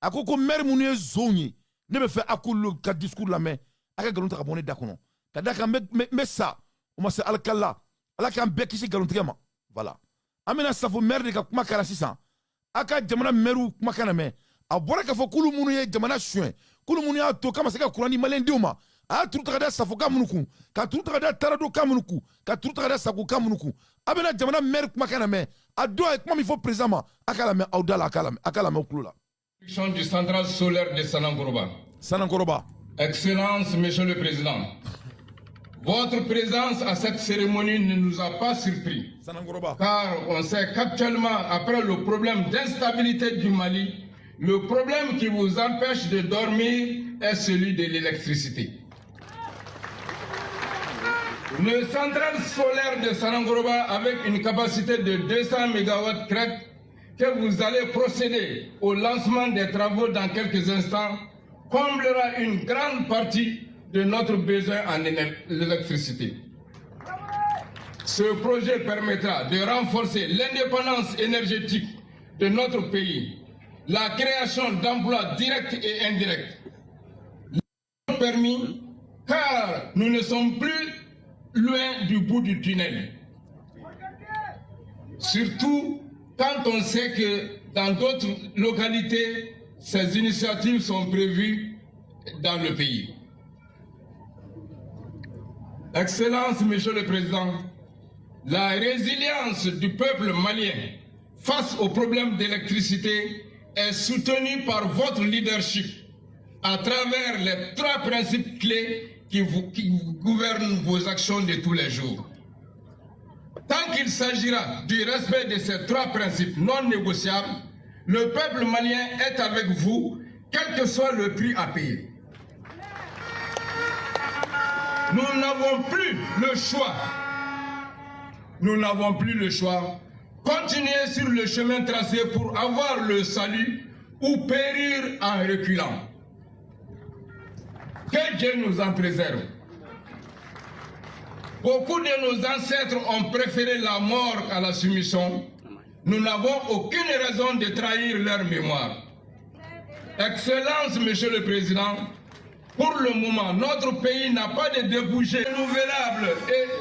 a ko maire mun ye zon ye ne bɛ fɛ a k'olu ka discours lamɛn a ka nkalon ta ka bɔ ne da kɔnɔ ka da kan n bɛ sa o ma se alikala ala k'an bɛɛ kisi nkalontigɛ ma voilà an bɛna safo maire de ka kuma kɛra sisan a ka jamana maire kumakan na mɛn a bɔra k'a fɔ k'olu minnu ye jamana suɲɛ k'olu minnu y'a to k'a ma se ka kuran di maliyɛndenw ma a y'a turu ta ka da safokan minnu kun ka turu ta ka da taradokan minnu kun ka turu ta ka da sagokan minnu kun a bɛna jamana maire kumakan na mɛn a don a ye kuma min fɔ président ma a k'a lamɛn aw da la a k'a lamɛn tulo la. Du centrale solaire de Sanankoroba. Sanankoroba. Excellence, Monsieur le Président, votre présence à cette cérémonie ne nous a pas surpris. Car on sait qu'actuellement, après le problème d'instabilité du Mali, le problème qui vous empêche de dormir est celui de l'électricité. Le centrale solaire de Sanankoroba, avec une capacité de 200 MW crête, que vous allez procéder au lancement des travaux dans quelques instants, comblera une grande partie de notre besoin en électricité. Ce projet permettra de renforcer l'indépendance énergétique de notre pays, la création d'emplois directs et indirects. Permis, car nous ne sommes plus loin du bout du tunnel. Surtout quand on sait que dans d'autres localités, ces initiatives sont prévues dans le pays. Excellence, Monsieur le Président, la résilience du peuple malien face aux problèmes d'électricité est soutenue par votre leadership à travers les 3 principes clés qui gouvernent vos actions de tous les jours. Tant qu'il s'agira du respect de ces 3 principes non négociables, le peuple malien est avec vous, quel que soit le prix à payer. Nous n'avons plus le choix. Nous n'avons plus le choix. Continuez sur le chemin tracé pour avoir le salut ou périr en reculant. Que Dieu nous en préserve. Beaucoup de nos ancêtres ont préféré la mort à la soumission. Nous n'avons aucune raison de trahir leur mémoire. Excellence, Monsieur le Président, pour le moment, notre pays n'a pas de débouchés renouvelables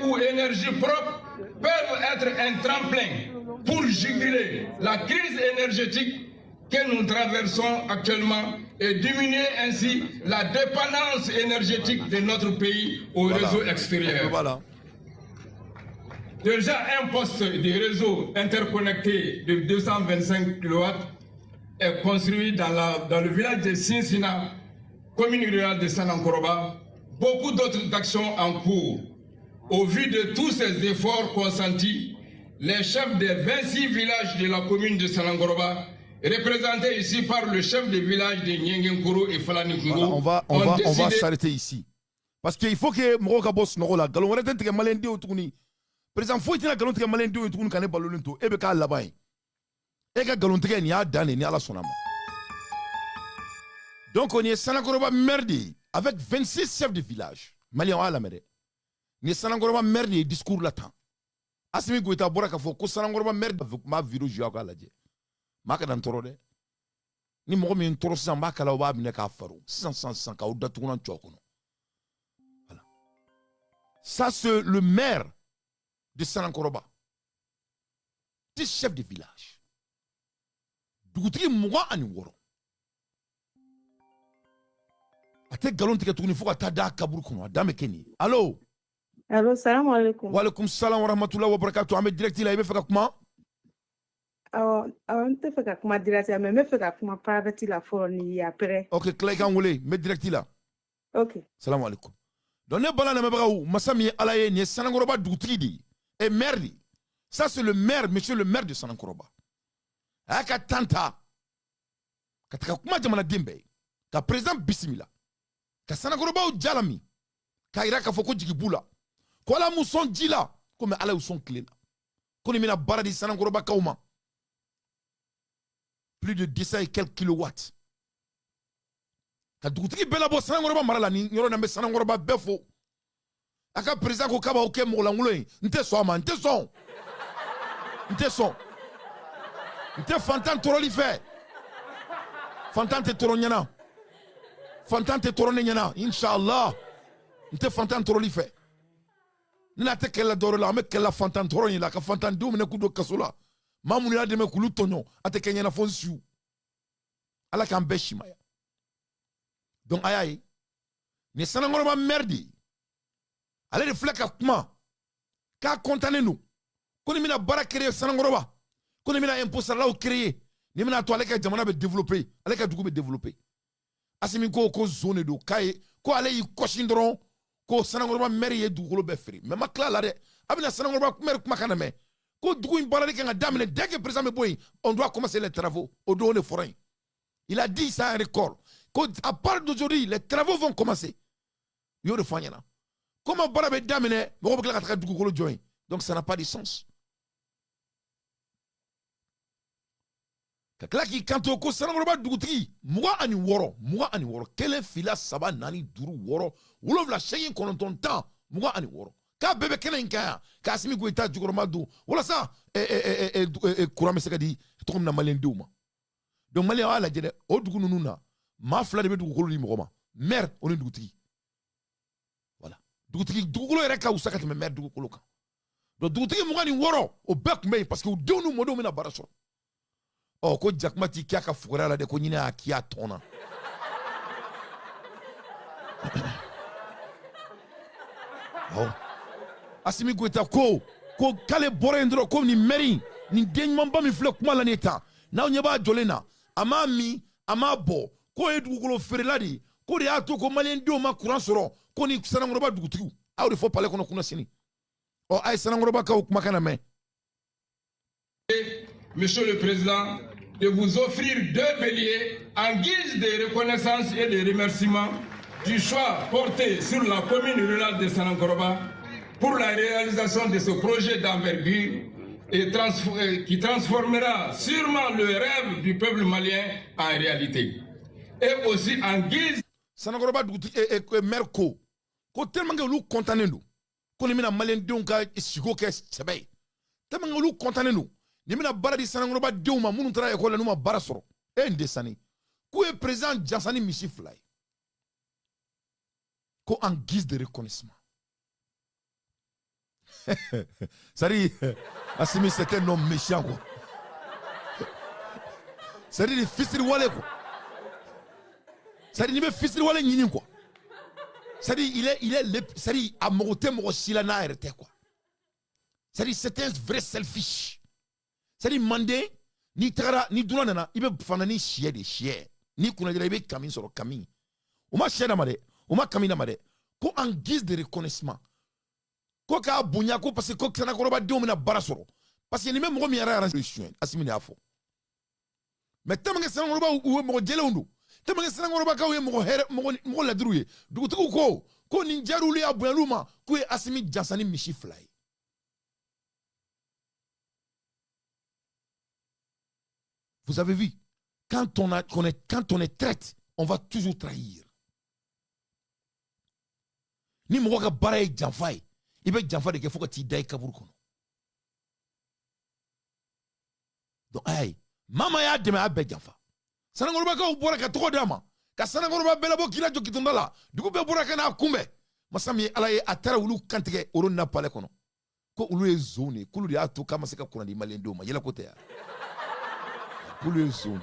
ou énergie propre peuvent être un tremplin pour juguler la crise énergétique que nous traversons actuellement et diminuer ainsi la dépendance énergétique de notre pays au réseau extérieur. Voilà. Déjà, un poste de réseau interconnecté de 225 kW est construit dans le village de Sinsina, commune rurale de Sanankoroba. Beaucoup d'autres actions en cours. Au vu de tous ces efforts consentis, les chefs des 26 villages de la commune de Sanankoroba, représentés ici par le chef de village de Nyengenkoro et Falanikungo, voilà, on va s'arrêter ici. Parce qu'il faut que Moroka bosse Norola, Galon que Malende ou Touni. Président, faut que Galon que Malende ou Touni Kane Balolento, Ebeka Labain. Ega Galon que ni a Dane, ni a la Sonama. Donc on est Sanankoroba merdi, avec 26 chefs de village. Malien à la mer. Ni Sanankoroba merdi, discours latin. Asimi Goueta Boraka faut que Sanankoroba merdi, ma virus Joaka Ladje. Maka dan toro de ni mogo min toro sisan b'a kala o b'a minɛ k'a faro sisan k'aw datugunan cɔ kɔnɔ voilà ça c'est le maire de Sanankoroba 10 chefs de village dugutigi 26 a tɛ nkalon tigɛ tuguni fo ka taa da kaburu kɔnɔ a dan bɛ kɛ nin ye allo salam alaikum wa alaikum salam wa rahmatullahi wa barakatuh an bɛ direct la i bɛ fɛ ka kuma n tɛ fɛ ka kuma direct mais n bɛ fɛ ka kuma private la fɔlɔ ni après. ok tila i kan wele n bɛ direct la. ok salam alaikum. donc ne bala lamɛnbagaw masa min ye ala ye nin ye Sanankoroba dugutigi de ye et maire de ça c'est le maire monsieur le maire de Sanankoroba a y'a ka temps ta ka taga kuma jamanaden bɛɛ ye ka président bisimila ka Sanankorobaw jalami k'a yira k'a fɔ ko jigi b'u la ko ala m'u sɔn ji la komi ala y'u sɔn tile la ko nin bɛna baara di Sanankoroba kaw ma plus de 200 et quelques kilowatts. Ka dugutigi bɛɛ labɔ Sanankoroba mara la ni yɔrɔ na bɛ Sanankoroba bɛɛ fo a ka président ko k'a b'aw kɛ mɔgɔlankolon ye n tɛ sɔn a ma n tɛ sɔn n tɛ sɔn n tɛ fantan tɔɔrɔli fɛ Fantan te toro ɲana. Fantan te toro ne ɲana. Inch'Allah. Nte fantan toro li fɛ. Nina te kɛlɛ dɔrɔ la. An bɛ kɛlɛ fantan toro in la. Ka fantan denw minɛ k'u don kaso la. Maa minnu y'a dɛmɛ k'olu tɔɲɔ. A tɛ kɛ ɲɛna fɔ n siw. Ala k'an bɛɛ simaya. Donc a y'a ye. Nin Sanakɔrɔba maire de ye. Ale de filɛ ka kuma. K'a contannen don. Ko nin bɛna baara créer Sanakɔrɔba. Ko nin bɛna impôt saralaw créer. Nin bɛna to ale ka jamana bɛ développer. Ale ka dugu bɛ développer. Asimi ko zone do k'aye ko ale y'i kɔsi dɔrɔn ko Sanakɔrɔba maire ye dugukolo bɛɛ feere. Mais ma tila la dɛ. A bɛna Sanakɔrɔba maire kumakan na mɛn. Ko dugu in baarali kan ka daminɛ dès que président bɛ bɔ yen, on doit commencer les travaux. O don o de fɔra yen. Il a dit ça en record. À part d'aujourd'hui, les travaux vont commencer. Il y a de fɔ an ɲɛna. Comment baara bɛ daminɛ mɔgɔ bɛ tila ka taga dugukolo jɔ yen. Donc ça n'a pas de sens. Ka tila k'i kanto ko Sanakɔrɔba dugutigi 26 kelen fila saba naani duuru wɔɔrɔ wolonwula seegin kɔnɔntɔn tan 26 k'a bɛɛ bɛ kɛnɛ in kan yan k'Asimi Goyita jukɔrɔma don walasa kuran bɛ se ka di tɔgɔ min na maliyɛndenw ma. Donc maliyɛnw y'a lajɛ dɛ o dugu ninnu na maa fila de bɛ dugukolo di mɔgɔ ma maire o ni dugutigi. Voilà dugukolo yɛrɛ ka wusa ka tɛmɛ maire dugukolo kan. Donc dugutigi 26 o bɛɛ tun bɛ yen parce que u denw n'u mɔdenw bɛna baara sɔrɔ. Oh, ko jakuma ti k'a ka fugara la de ko ɲinɛ y'a k'i a tɔn na. Asimi Goyita ko k'ale bɔra yen dɔrɔn ko nin maire nin den ɲumanba min filɛ kuma la nin ye tan n'aw ɲɛ b'a jɔlen na a m'a min a m'a bɔ k'o ye dugukolo feerela de ye k'o de y'a to ko maliyɛndenw ma kuran sɔrɔ ko ni Sanakɔrɔba dugutigiw a y'o de fɔ palais kɔnɔ kunna sini. Ɔ a ye Sanakɔrɔbakaw kumakan lamɛn. Monsieur le Président, de vous offrir 2 béliers en guise de reconnaissance et de remerciement du choix porté sur la commune rurale de Sanakɔrɔba pour la réalisation de ce projet d'envergure et qui transformera sûrement le rêve du peuple malien en réalité. Et aussi en guise... Sanakɔrɔba dugutigi maire ko tellement que olu contannen don ko nin bɛna maliyɛndenw ka sigo kɛ sɛbɛ ye tellement que olu contannen don nin bɛna baara di Sanakɔrɔba denw ma minnu taara école la n'u ma baara sɔrɔ nin de sanni k'u ye président jansa ni misi fila ye ko en guise de reconnaissance. C'est-à-dire Asimi c'était un homme méchant quoi. C'est-à-dire il fisiri wale quoi. C'est-à-dire il bɛ fisiri wale ɲini quoi. C'est-à-dire il est c'est-à-dire a mago tɛ mɔgɔ si la n'a yɛrɛ tɛ quoi. C'est-à-dire c'est un vrai selfish. C'est-à-dire manden ni tagara ni duna nana i bɛ fana ni siyɛ de siyɛ ni kunna dira i bɛ kami sɔrɔ kami o ma siyɛ d'a ma dɛ o ma kami d'a ma dɛ ko en guise de reconnaissance ko k'a bonya ko parce que ko Sanakɔrɔba denw bɛna baara sɔrɔ parce que nin bɛ mɔgɔ min yɛrɛ arrangé suyɛn Asimi de y'a fɔ mais tellement que Sanakɔrɔba u ye mɔgɔ jɛlenw don tellement que Sanakɔrɔbakaw ye mɔgɔ ladiriw ye dugutigiw ko nin diyar'u ye a bonyal'u ma k'u ye Asimi jansa ni misi fila ye. Vous avez vu, quand on est traite, on va toujours trahir. Ni mɔgɔ ka baara ye janfa ye, i bɛ janfa de kɛ fo ka t'i da i kaburu kɔnɔ. Donc ayi, mama y'a dɛmɛ a bɛɛ janfa. Sanakɔrɔbakaw bɔra ka tɔgɔ d'a ma, ka Sanakɔrɔba bɛɛ labɔ k'i lajɔ kitɔnda la, dugu bɛɛ bɔra ka n'a kunbɛn. Masa min ye Ala ye a taara olu kantigɛ olu na palais kɔnɔ, ko olu ye zone de ye, k'olu de y'a to k'a ma se ka kuran di maliyɛndenw ma, yɛlɛ ko tɛ ya. K'olu ye zone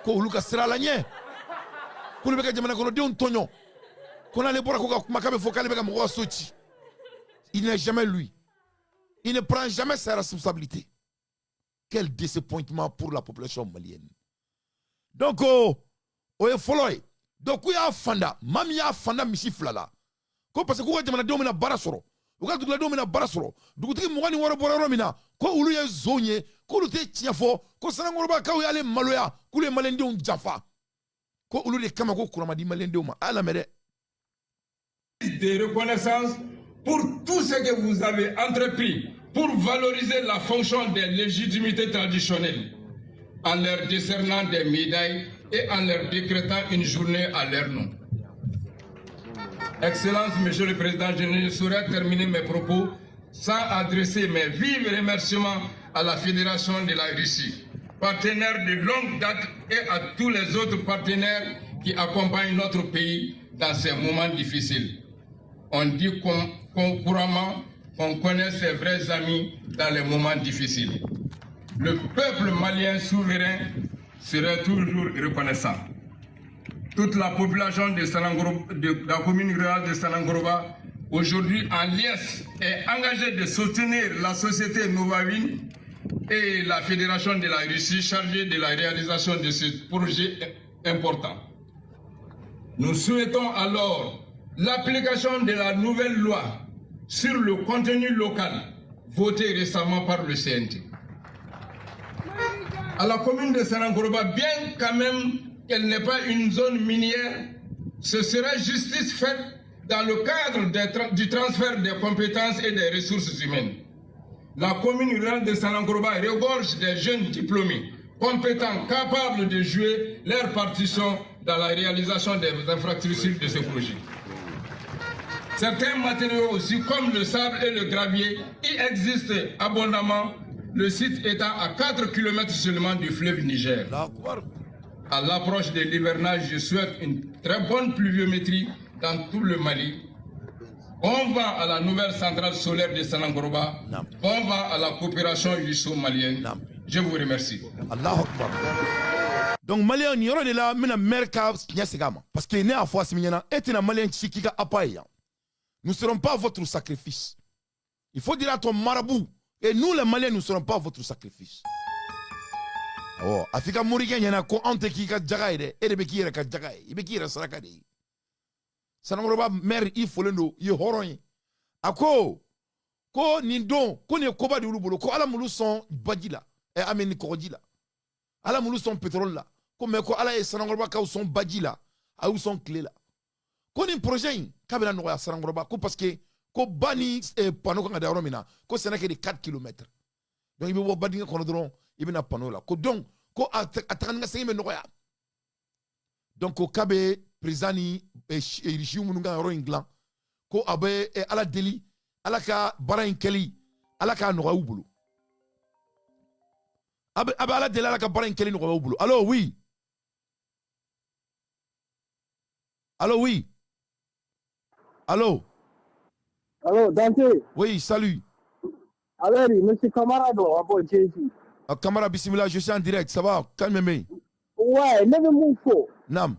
ko olu ka sira la ɲɛ k'olu bɛ ka jamana kɔnɔdenw tɔɲɔ ko n'ale bɔra ko ka kuma k'a bɛ fɔ k'ale bɛ ka mɔgɔw ka so ci. Il n'est jamais lui. Il ne prend jamais sa responsabilité. Quel disappointment pour la population malienne. Donc o ye fɔlɔ ye donc k'u y'a fanda maa min y'a fanda misi fila la ko parce que k'u ka jamanadenw bɛna baara sɔrɔ u ka duguladenw bɛna baara sɔrɔ dugutigi 26 bɔra yɔrɔ min na ko olu ye zone ye k'olu tɛ tiɲɛ fɔ ko Sanakɔrɔbakaw y'ale maloya k'olu ye maliyɛndenw janfa ko olu de kama ko kuran ma di maliyɛndenw ma a y'a lamɛn dɛ. De reconnaissance pour tout ce que vous avez entrepris pour valoriser la fonction des légitimités traditionnelles en leur décernant des médailles et en leur décrétant une journée à leur nom. Excellence, Monsieur le Président, je ne saurais terminer mes propos sans adresser mes vifs remerciements à la Fédération de la Russie, partenaire de longue date, et à tous les autres partenaires qui accompagnent notre pays dans ces moments difficiles. On dit couramment qu'on connaît ses vrais amis dans les moments difficiles. Le peuple malien souverain serait toujours reconnaissant. Toute la population de la commune rurale de Sanangoroba, aujourd'hui en liesse, est engagée de soutenir la société Novavine et la Fédération de la Russie chargée de la réalisation de ce projet important. Nous souhaitons alors l'application de la nouvelle loi sur le contenu local votée récemment par le CNT. À la commune de Sanangoroba, bien quand même qu'elle n'est pas une zone minière, ce serait justice faite dans le cadre du transfert des compétences et des ressources humaines. La commune rurale de Sanangoroba regorge des jeunes diplômés, compétents, capables de jouer leur partition dans la réalisation des infrastructures de ce projet. Certains matériaux aussi, comme le sable et le gravier, y existent abondamment, le site étant à 4 km seulement du fleuve Niger. À l'approche de l'hivernage, je souhaite une très bonne pluviométrie dans tout le Mali. On va à la nouvelle centrale solaire de Sanangoroba. On va à la coopération russo-malienne. Je vous remercie. Allah Akbar. Donc, Malien, il y aura de la merka parce que né à fois Simiana est un Malien qui a appareillé. Nous ne serons pas votre sacrifice. Il faut dire à ton marabout, et nous les Maliens, nous ne serons pas votre sacrifice. Oh, Afrika Mouriken, il y en a qui ont été jagaïde, et de Bekir ka jagaï, et Bekir Sarakade. Sanangoroba, mère, il faut le nom, il est horon. Ako, ko nindon, ko ne koba de ulubolo, ko ala mulu son badila, et ameni korodila. Ala mulu son pétrole là, ko me ko ala e Sanangoroba ka son badila, a ou son clé là. Ko ni projet, kabela no ya Sanangoroba, ko parce que, ko bani panneau kanga da romina, ko senake de 4 km. Donc il veut badinga kono dron, il veut na panneau là. Ko donc, ko atakanga sengeme no ya. Donc ko kabe président Richiou Mununga Ro Inglan ko abe ala deli ala ka bara inkeli ala ka no ubulu abe ala deli ala ka bara inkeli no ubulu. Allô oui. Allô oui. Allô. Allô Dante. Oui, salut. Alors, monsieur Camarado, à Jésus. Camara bismillah, je suis en direct, ça va? Calme-moi. Ouais, ne me faux. Nam.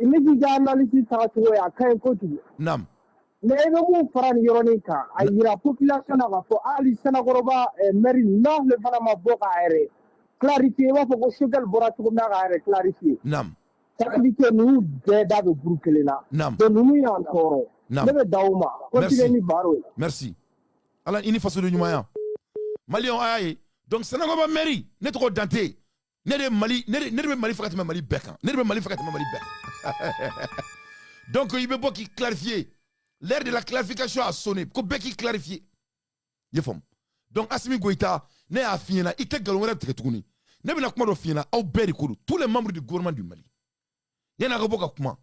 Imiji ga analysis ta tuwo ya kai kotu. Nam. Me ebe mu faran yoronika ayira population na fo ali Sanangoroba meri na le fana ma boka ere. Clarité wa fo ko sugal boratu ko na ere clarité. Nam. Clarité nous de da be brukele na. Nam. De nous y encore. Nam. Ne be dauma. Continue ni baro. Merci. Alors, il faut se le numaya. Malion aye. Donc Sanangoroba mairie, ne trop Dante. Ne Mali, ne Mali fakatma Mali bekan. Ne Mali fakatma Mali bekan. Donc il veut pas qu'il clarifie. L'ère de la clarification a sonné. Ko beki clarifier. Yefom. Donc Assimi Goïta ne a fini na ite galongera teketuni. Ne bena kuma do fina au beri kodu tous les membres du gouvernement du Mali. Yana ko boka kuma.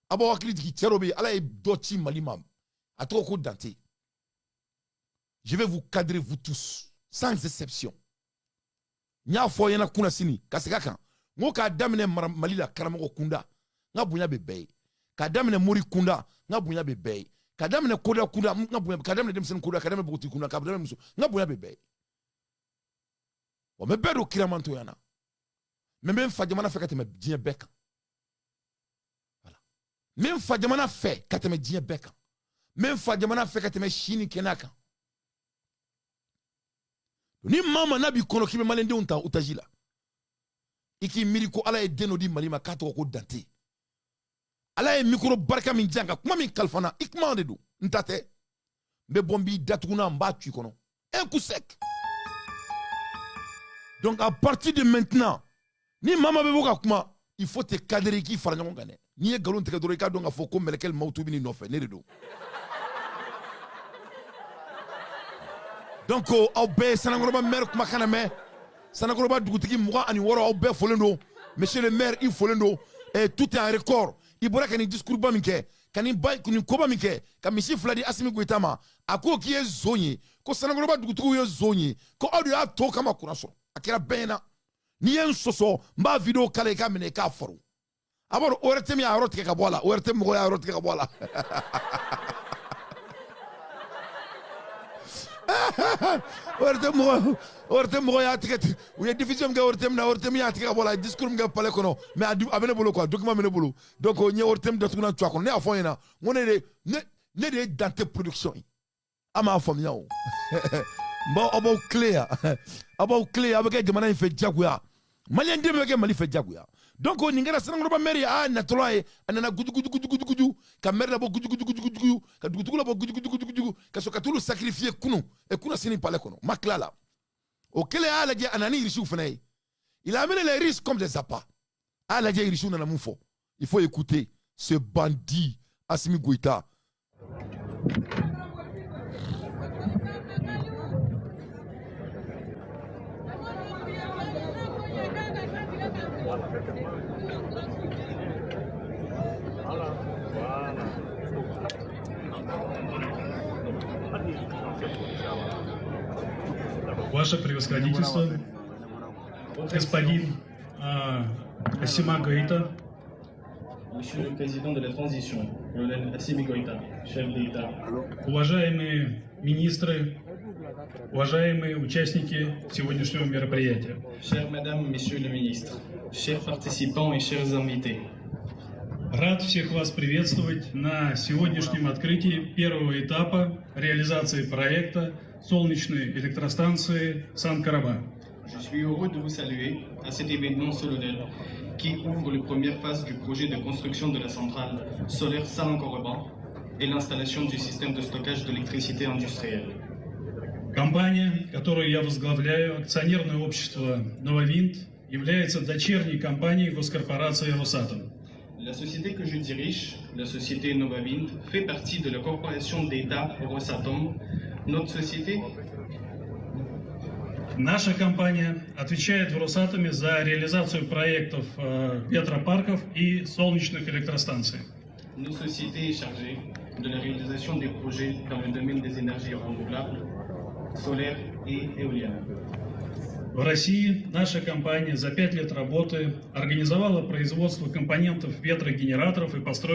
Abo wakili ki tcherobe ala e doti Mali mam. Ato ko Dante. Je vais vous cadrer vous tous sans exception. Nya fo yana kuna sini kasika kan. Ngo ka damine Mali la karamoko kunda. Nga bunya bebe. Ka damine Mori kunda, nga bunya bebe. Ka damine Koda kunda, nga bunya ka damine Demsen kunda, ka damine Bogoti kunda, ka damine Muso, nga bunya bebe. Wa mebe do kiramanto yana. Mebe mfajamana fe kateme dien beka. Voilà. Même fajamana fe kateme dien beka. Même fajamana fe kateme shini kenaka. Ni mama nabi kono kibe malende unta utajila. Iki miriko ala e deno di malima kato ko Dante. Ala e mikro barka min janga kuma min kalfana ikma de do ntate be bombi datuna mba tu kono un coup sec. Donc à partir de maintenant ni mama be boka kuma il faut te cadrer ki fara nyon gane ni e galon te kadoro ka donga fo ko melekel mautu bini no fe ne de do. Donc au be Sanangoroba maire kuma kana me Sanangoroba dugutigi muga ani woro au be folendo monsieur le maire il folendo et tout est en record. Il bora kani discours ba minke kani bay kuni koba minke ka misi fladi Assimi Goïta ma ako ki e zonye ko Sanangoroba dugutugu ye zonye ko audio a to kama kuraso akira bena n'i ye n sɔsɔ n b'a video kala i ka minɛ i k'a faro a b'a dɔn o yɛrɛ tɛ min y'a yɔrɔ tigɛ ka bɔ a la o yɛrɛ tɛ mɔgɔ y'a yɔrɔ tigɛ ka bɔ a la o yɛrɛ tɛ mɔgɔ y'a tigɛ u ye diffusion min kɛ o yɛrɛ tɛ min na o yɛrɛ tɛ min y'a tigɛ ka bɔ a la discours min kɛ palais kɔnɔ mais a bɛ ne bolo quoi document bɛ ne bolo donc n ye o yɛrɛ tɛ min datuguna tu a kɔnɔ ne y'a fɔ n ɲɛna n ko ne de ye Dante production ye a m'a faamuya o bon aw b'aw tile yan aw b'aw tile yan aw bɛ kɛ jamana in fɛ jagoya maliyɛn den bɛ kɛ Mali fɛ jagoya donc nin kɛra Sanankɔrɔba maire a natɔla ye a nana gujugujugujugujugu ka maire labɔ gujugujugujugu ka dugutigiw labɔ gujugujugujugu ka sɔrɔ ka t'olu sacrifier kunun kunun sini palais kɔnɔ ma tila la o kɛlen a y'a lajɛ a nana ni irisiw fana ye il a amené les riches comme des appâts a y'a lajɛ irisiw nana mun fɔ il faut écouter ce bandit Assimi Goïta. Ваше превосходительство, господин Assimi Goïta. Monsieur le Président de la Transition, colonel Assimi Goïta, chef d'État. Уважаемые министры, уважаемые участники сегодняшнего мероприятия. Chères Mesdames, Messieurs les ministres, chers participants et chers invités. Рад всех вас приветствовать на сегодняшнем открытии первого этапа реализации проекта солнечной электростанции Сан-Караба. Je suis heureux de vous saluer à cet événement solennel qui ouvre les premières phases du projet de construction de la centrale solaire Сан-Караба et l'installation du système de stockage d'électricité industrielle. Компания, которую я возглавляю, акционерное общество «Нововинд», является дочерней компанией госкорпорации «Росатом». La société que je dirige, la société Novavind, fait partie de la corporation d'État Rosatom. Notre société Наша компания отвечает в Росатоме за реализацию проектов ветропарков и солнечных электростанций. Nos sociétés est chargée de la réalisation des projets dans le domaine des énergies renouvelables, solaires et éoliennes. В России наша компания за 5 лет работы организовала производство компонентов ветрогенераторов и построила